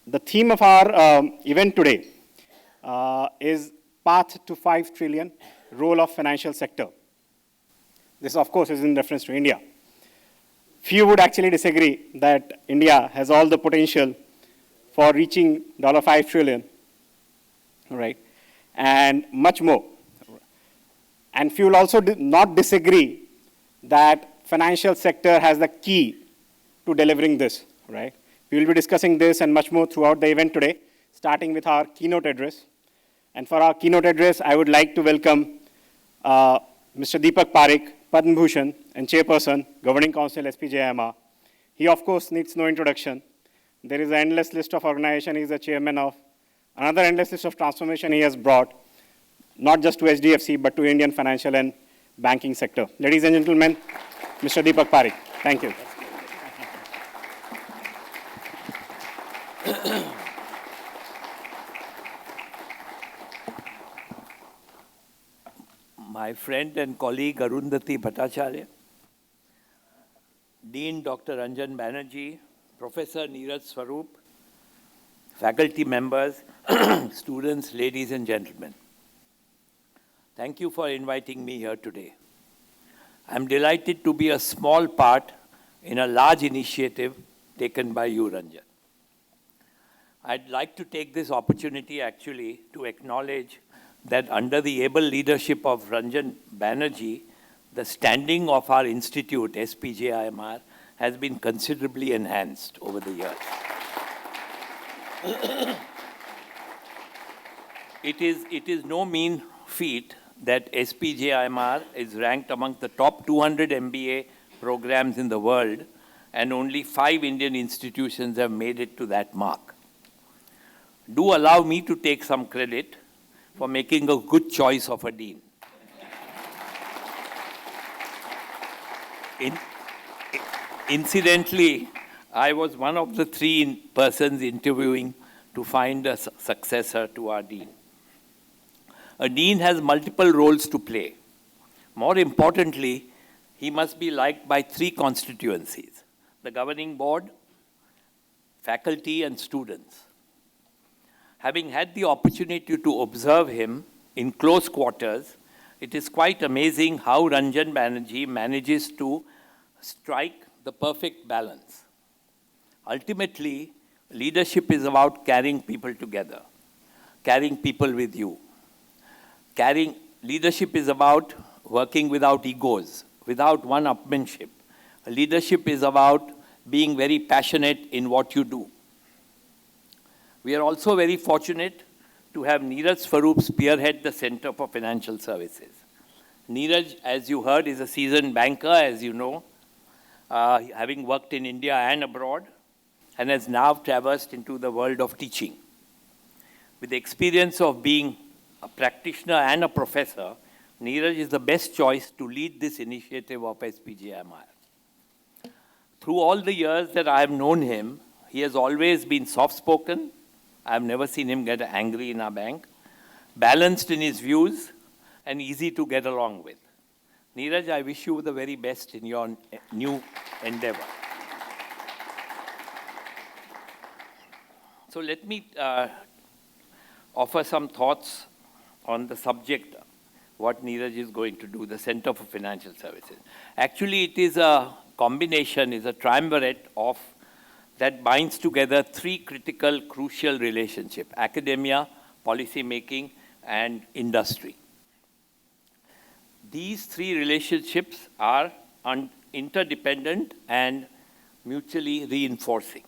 The theme of our event today is Path to 5 Trillion, Role of Financial Sector. This, of course, is in reference to India. Few would actually disagree that India has all the potential for reaching $5 trillion, right, and much more. And few will also not disagree that financial sector has the key to delivering this, right? We will be discussing this and much more throughout the event today, starting with our keynote address. And for our keynote address, I would like to welcome Mr. Deepak Parekh, Padma Bhushan and Chairperson, Governing Council, SPJIMR. He, of course, needs no introduction. There is an endless list of organizations he is the chairman of. Another endless list of transformation he has brought, not just to HDFC, but to Indian financial and banking sector. Ladies and gentlemen, Mr. Deepak Parekh. Thank you. My friend and colleague Arundhati Bhattacharya, Dean Dr. Ranjan Banerjee, Professor Neeraj Swarup, faculty members, students, ladies and gentlemen. Thank you for inviting me here today. I'm delighted to be a small part in a large initiative taken by you, Ranjan. I'd like to take this opportunity actually to acknowledge that under the able leadership of Ranjan Banerjee, the standing of our institute, SPJIMR, has been considerably enhanced over the years. It is no mean feat that SPJIMR is ranked among the top 200 MBA programs in the world, and only 5 Indian institutions have made it to that mark. Do allow me to take some credit for making a good choice of a dean. Incidentally, I was one of the 3 persons interviewing to find a successor to our dean. A dean has multiple roles to play. More importantly, he must be liked by 3 constituencies: the governing board, faculty, and students. Having had the opportunity to observe him in close quarters, it is quite amazing how Ranjan Banerjee manages to strike the perfect balance. Ultimately, leadership is about carrying people together, carrying people with you. Leadership is about working without egos, without one-upmanship. Leadership is about being very passionate in what you do. We are also very fortunate to have Neeraj Swarup spearhead the Center for Financial Services. Neeraj, as you heard, is a seasoned banker, as you know, having worked in India and abroad, and has now traversed into the world of teaching. With the experience of being a practitioner and a professor, Neeraj is the best choice to lead this initiative of SPJIMR. Through all the years that I have known him, he has always been soft-spoken. I have never seen him get angry in our bank, balanced in his views, and easy to get along with. Neeraj, I wish you the very best in your new endeavor. So let me offer some thoughts on the subject, what Neeraj is going to do, the Center for Financial Services. Actually, it is a combination, is a triumvirate of that binds together 3 critical, crucial relationships: academia, policy making, and industry. These 3 relationships are interdependent and mutually reinforcing.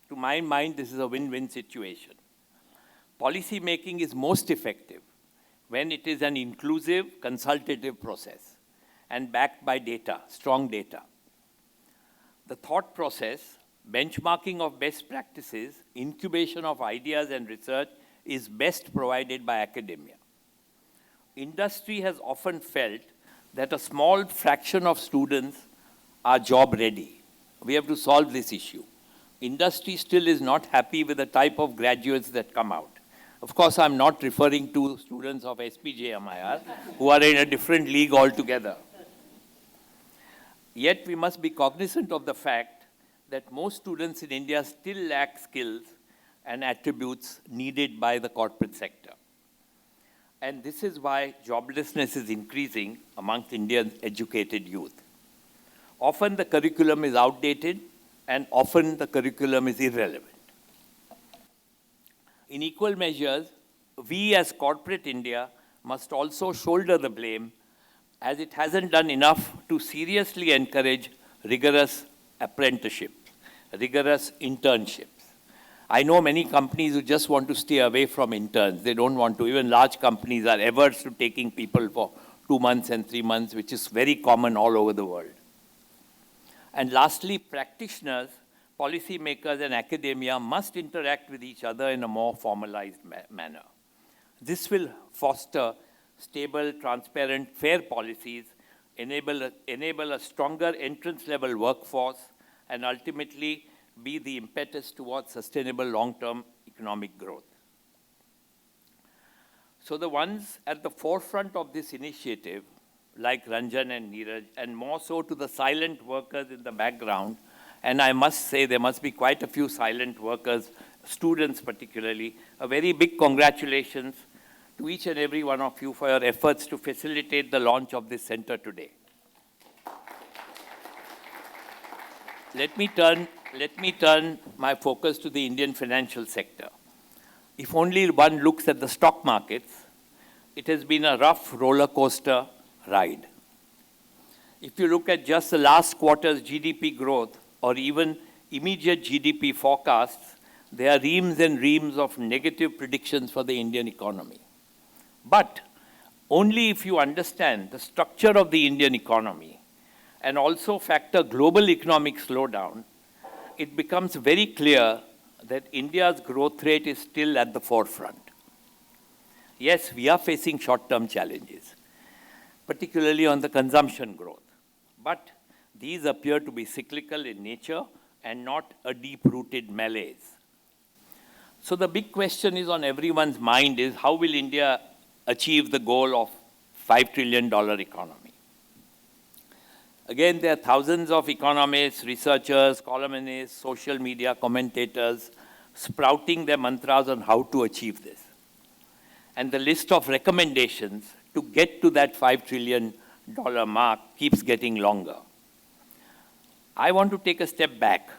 To my mind, this is a win-win situation. Policy making is most effective when it is an inclusive, consultative process and backed by data, strong data. The thought process, benchmarking of best practices, incubation of ideas and research is best provided by academia. Industry has often felt that a small fraction of students are job ready. We have to solve this issue. Industry still is not happy with the type of graduates that come out. Of course, I'm not referring to students of SPJIMR who are in a different league altogether. Yet we must be cognizant of the fact that most students in India still lack skills and attributes needed by the corporate sector. And this is why joblessness is increasing amongst Indian educated youth. Often the curriculum is outdated, and often the curriculum is irrelevant. In equal measures, we as corporate India must also shoulder the blame, as it hasn't done enough to seriously encourage rigorous apprenticeships, rigorous internships. I know many companies who just want to stay away from interns. They don't want to. Even large companies are averse to taking people for 2 months and 3 months, which is very common all over the world. And lastly, practitioners, policymakers, and academia must interact with each other in a more formalized manner. This will foster stable, transparent, fair policies, enable a stronger entrance-level workforce, and ultimately be the impetus towards sustainable long-term economic growth. So the ones at the forefront of this initiative, like Ranjan and Neeraj, and more so to the silent workers in the background, and I must say there must be quite a few silent workers, students particularly, a very big congratulations to each and every one of you for your efforts to facilitate the launch of this center today. Let me turn my focus to the Indian financial sector. If only one looks at the stock markets, it has been a rough roller coaster ride. If you look at just the last quarter's GDP growth or even immediate GDP forecasts, there are reams and reams of negative predictions for the Indian economy. But only if you understand the structure of the Indian economy and also factor global economic slowdown, it becomes very clear that India's growth rate is still at the forefront. Yes, we are facing short-term challenges, particularly on the consumption growth. But these appear to be cyclical in nature and not a deep-rooted malaise. So the big question is on everyone's mind is, how will India achieve the goal of $5 trillion economy? Again, there are thousands of economists, researchers, columnists, social media commentators sprouting their mantras on how to achieve this. And the list of recommendations to get to that $5 trillion mark keeps getting longer. I want to take a step back.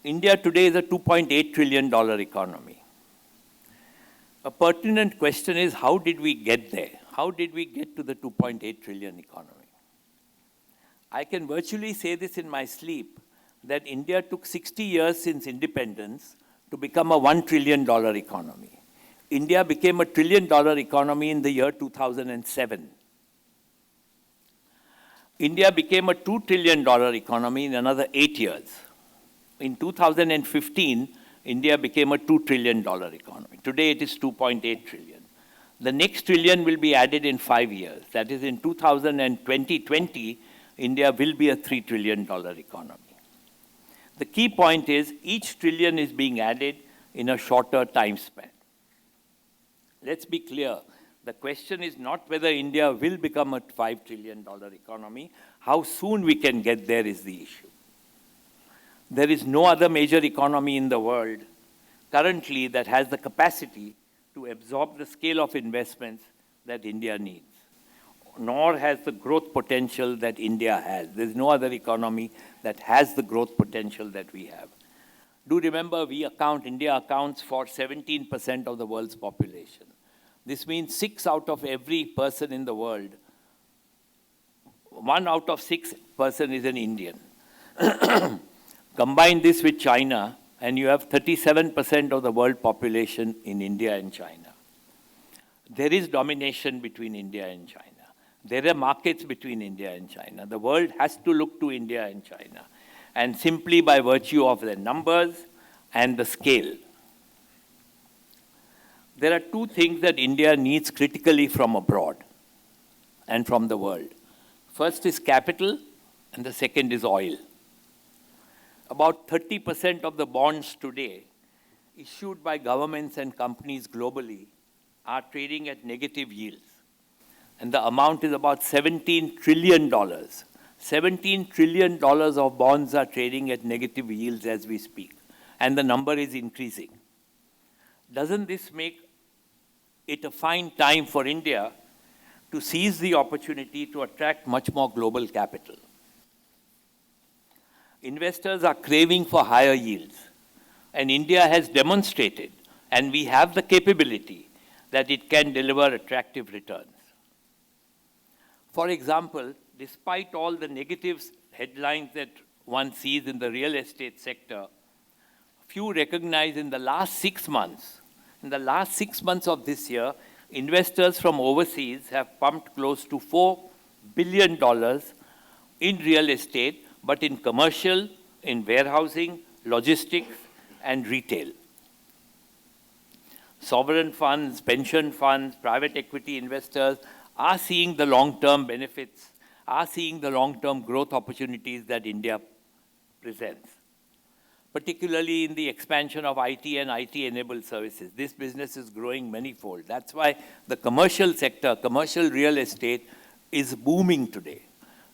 India today is a $2.8 trillion economy. A pertinent question is, how did we get there? How did we get to the 2.8 trillion economy? I can virtually say this in my sleep, that India took 60 years since independence to become a $1 trillion economy. India became a $1 trillion economy in the year 2007. India became a $2 trillion economy in another 8 years. In 2015, India became a $2 trillion economy. Today it is 2.8 trillion. The next trillion will be added in 5 years. That is, in 2020, India will be a $3 trillion economy. The key point is, each trillion is being added in a shorter time span. Let's be clear. The question is not whether India will become a $5 trillion economy. How soon we can get there is the issue. There is no other major economy in the world currently that has the capacity to absorb the scale of investments that India needs, nor has the growth potential that India has. There's no other economy that has the growth potential that we have. Do remember, India accounts for 17% of the world's population. This means 6 out of every person in the world, 1 out of 6 person is an Indian. Combine this with China, and you have 37% of the world population in India and China. There is domination between India and China. There are markets between India and China. The world has to look to India and China, and simply by virtue of their numbers and the scale. There are 2 things that India needs critically from abroad and from the world. First is capital, and the second is oil. About 30% of the bonds today issued by governments and companies globally are trading at negative yields. And the amount is about $17 trillion. $17 trillion of bonds are trading at negative yields as we speak. and the number is increasing. Doesn't this make it a fine time for India to seize the opportunity to attract much more global capital? Investors are craving for higher yields, and India has demonstrated, and we have the capability, that it can deliver attractive returns. For example, despite all the negative headlines that one sees in the real estate sector, few recognize in the last 6 months, of this year, investors from overseas have pumped close to $4 billion in real estate, but in commercial, in warehousing, logistics, and retail. Sovereign funds, pension funds, private equity investors are seeing the long-term benefits, are seeing the long-term growth opportunities that India presents, particularly in the expansion of IT and IT-enabled services. This business is growing manifold. That's why the commercial sector, commercial real estate, is booming today.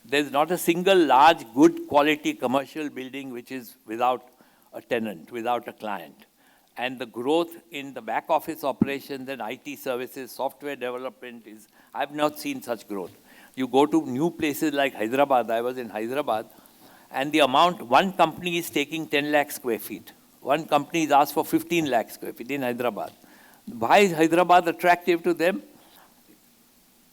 There's not a single large, good quality commercial building which is without a tenant, without a client. And the growth in the back office operations and IT services, software development is, I've not seen such growth. You go to new places like Hyderabad, I was in Hyderabad, and the amount, one company is taking 10 lakh square feet. One company is asked for 15 lakh square feet in Hyderabad. Why is Hyderabad attractive to them?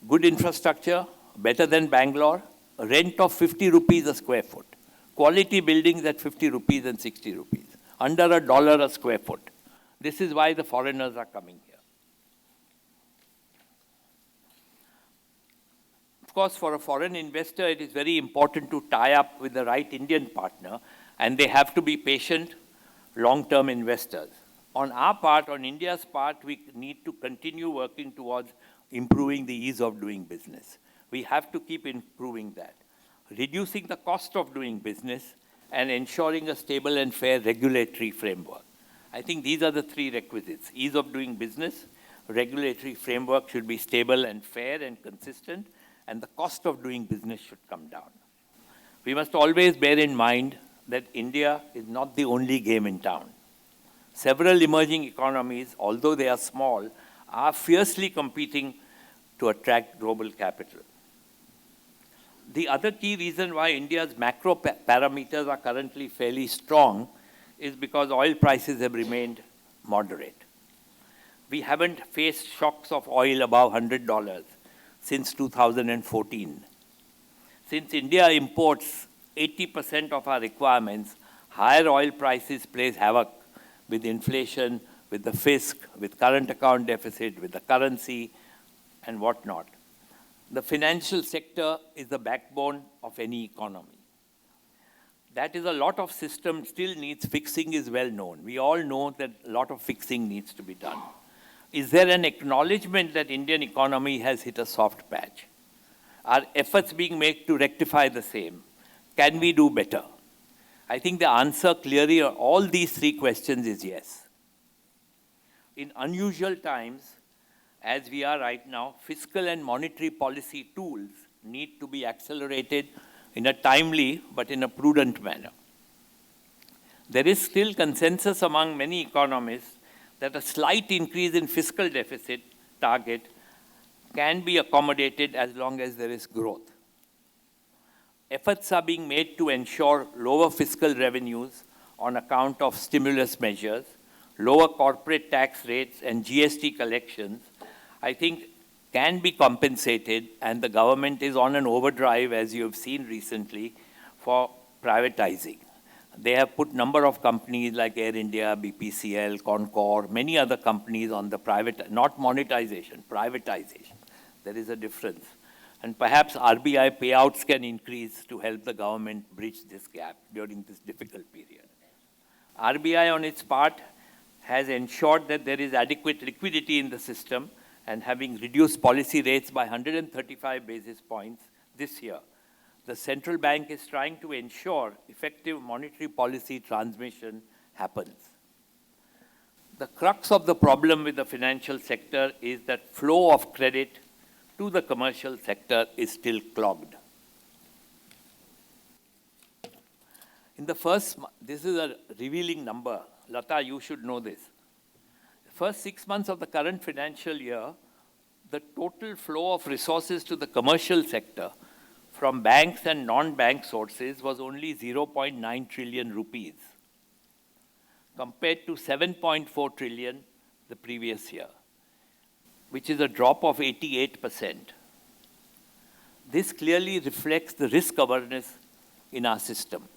Good infrastructure, better than Bangalore, a rent of 50 rupees a square foot. Quality buildings at 50 rupees and 60 rupees. Under $1 a square foot. This is why the foreigners are coming here. Of course, for a foreign investor, it is very important to tie up with the right Indian partner, and they have to be patient, long-term investors. On our part, on India's part, we need to continue working towards improving the ease of doing business. We have to keep improving that. Reducing the cost of doing business and ensuring a stable and fair regulatory framework. I think these are the three requisites. Ease of doing business, regulatory framework should be stable and fair and consistent, and the cost of doing business should come down. We must always bear in mind that India is not the only game in town. Several emerging economies, although they are small, are fiercely competing to attract global capital. The other key reason why India's macro parameters are currently fairly strong is because oil prices have remained moderate. We haven't faced shocks of oil above $100 since 2014. Since India imports 80% of our requirements, higher oil prices plays havoc with inflation, with the fisc, with current account deficit, with the currency, and whatnot. The financial sector is the backbone of any economy. That is, a lot of system still needs fixing is well known. We all know that a lot of fixing needs to be done. Is there an acknowledgement that Indian economy has hit a soft patch? Are efforts being made to rectify the same? Can we do better? I think the answer clearly on all these three questions is yes. In unusual times, as we are right now, fiscal and monetary policy tools need to be accelerated in a timely but in a prudent manner. There is still consensus among many economists that a slight increase in fiscal deficit target can be accommodated as long as there is growth. Efforts are being made to ensure lower fiscal revenues on account of stimulus measures, lower corporate tax rates, and GST collections, I think, can be compensated, and the government is on an overdrive, as you have seen recently, for privatizing. They have put number of companies like Air India, BPCL, Concor, many other companies on the private, not monetization, privatization. There is a difference. And perhaps RBI payouts can increase to help the government bridge this gap during this difficult period. RBI, on its part, has ensured that there is adequate liquidity in the system, and having reduced policy rates by 135 basis points this year, the central bank is trying to ensure effective monetary policy transmission happens. The crux of the problem with the financial sector is that flow of credit to the commercial sector is still clogged. In the first, this is a revealing number. Lata, you should know this. The first 6 months of the current financial year, the total flow of resources to the commercial sector from banks and non-bank sources was only 0.9 trillion rupees, compared to 7.4 trillion the previous year, which is a drop of 88%. This clearly reflects the risk awareness in our system.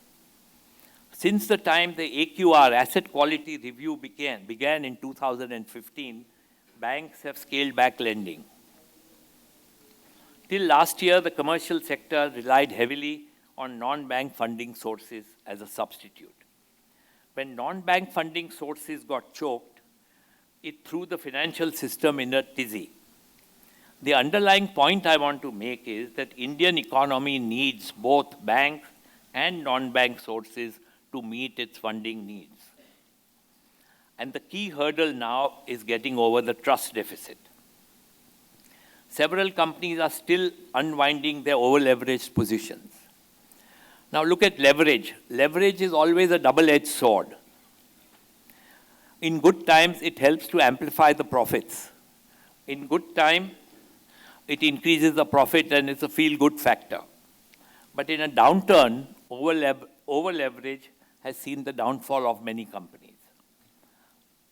Since the time the AQR, Asset Quality Review, began in 2015, banks have scaled back lending. Till last year, the commercial sector relied heavily on non-bank funding sources as a substitute. When non-bank funding sources got choked, it threw the financial system in a tizzy. The underlying point I want to make is that Indian economy needs both banks and non-bank sources to meet its funding needs. And the key hurdle now is getting over the trust deficit. Several companies are still unwinding their over-leveraged positions. Now look at leverage. Leverage is always a double-edged sword. In good times, it helps to amplify the profits. In good time, it increases the profit and it's a feel-good factor. But in a downturn, over-leverage has seen the downfall of many companies.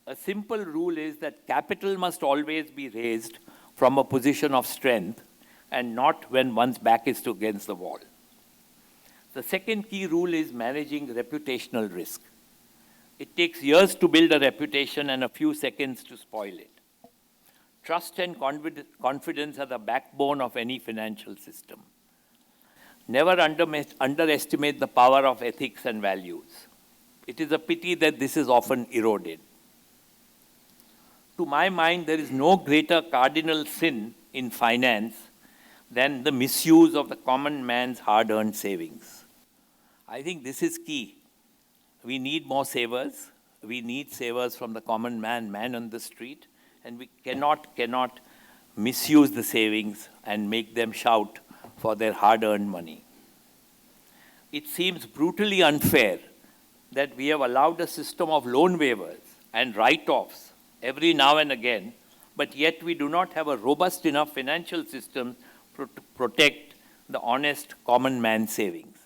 A simple rule is that capital must always be raised from a position of strength and not when one's back is against the wall. The second key rule is managing reputational risk. It takes years to build a reputation and a few seconds to spoil it. Trust and confidence are the backbone of any financial system. Never underestimate the power of ethics and values. It is a pity that this is often eroded. To my mind, there is no greater cardinal sin in finance than the misuse of the common man's hard-earned savings. I think this is key. We need more savers. We need savers from the common man on the street, and we cannot misuse the savings and make them shout for their hard-earned money. It seems brutally unfair that we have allowed a system of loan waivers and write-offs every now and again, but yet we do not have a robust enough financial system to protect the honest common man savings.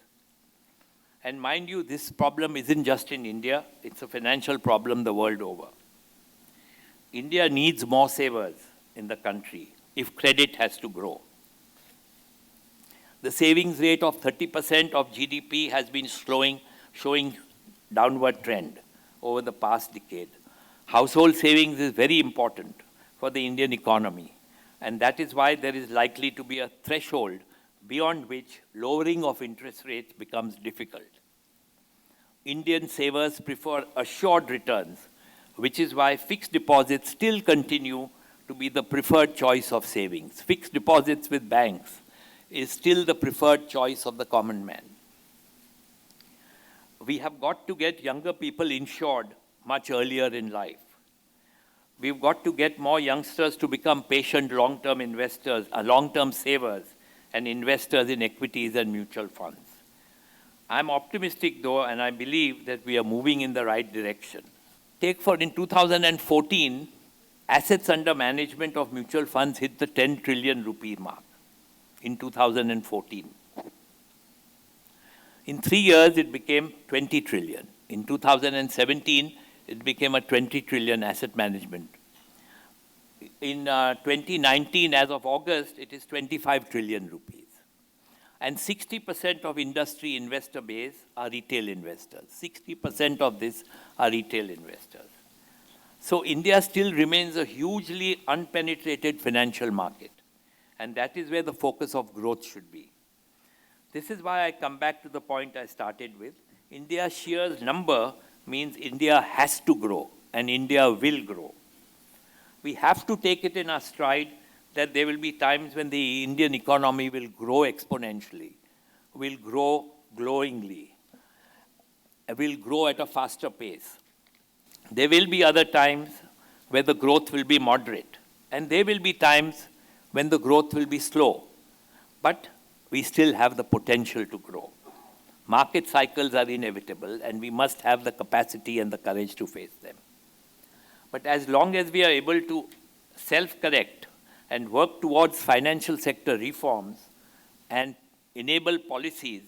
And mind you, this problem isn't just in India, it's a financial problem the world over. India needs more savers in the country if credit has to grow. The savings rate of 30% of GDP has been showing downward trend over the past decade. Household savings is very important for the Indian economy, and that is why there is likely to be a threshold beyond which lowering of interest rates becomes difficult. Indian savers prefer assured returns, which is why fixed deposits still continue to be the preferred choice of savings. Fixed deposits with banks is still the preferred choice of the common man. We have got to get younger people insured much earlier in life. We've got to get more youngsters to become patient long-term investors, long-term savers, and investors in equities and mutual funds. I'm optimistic though, and I believe that we are moving in the right direction. Take for in 2014, assets under management of mutual funds hit the 10 trillion rupee mark in 2014. In 3 years, it became 20 trillion. In 2017, it became a 20 trillion asset management. In 2019, as of August, it is 25 trillion rupees. And 60% of industry investor base are retail investors. 60% of this are retail investors. So India still remains a hugely unpenetrated financial market. And that is where the focus of growth should be. This is why I come back to the point I started with. India's sheer number means India has to grow, and India will grow. We have to take it in our stride that there will be times when the Indian economy will grow exponentially, will grow glowingly, will grow at a faster pace. There will be other times where the growth will be moderate, and there will be times when the growth will be slow, but we still have the potential to grow. Market cycles are inevitable, and we must have the capacity and the courage to face them. But as long as we are able to self-correct and work towards financial sector reforms and enable policies,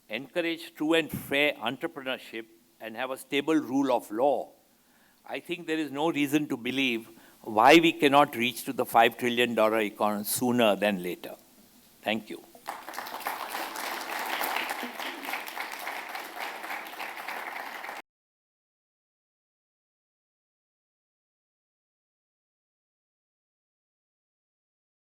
encourage true and fair entrepreneurship, and have a stable rule of law, I think there is no reason to believe why we cannot reach to the $5 trillion economy sooner than later. Thank you.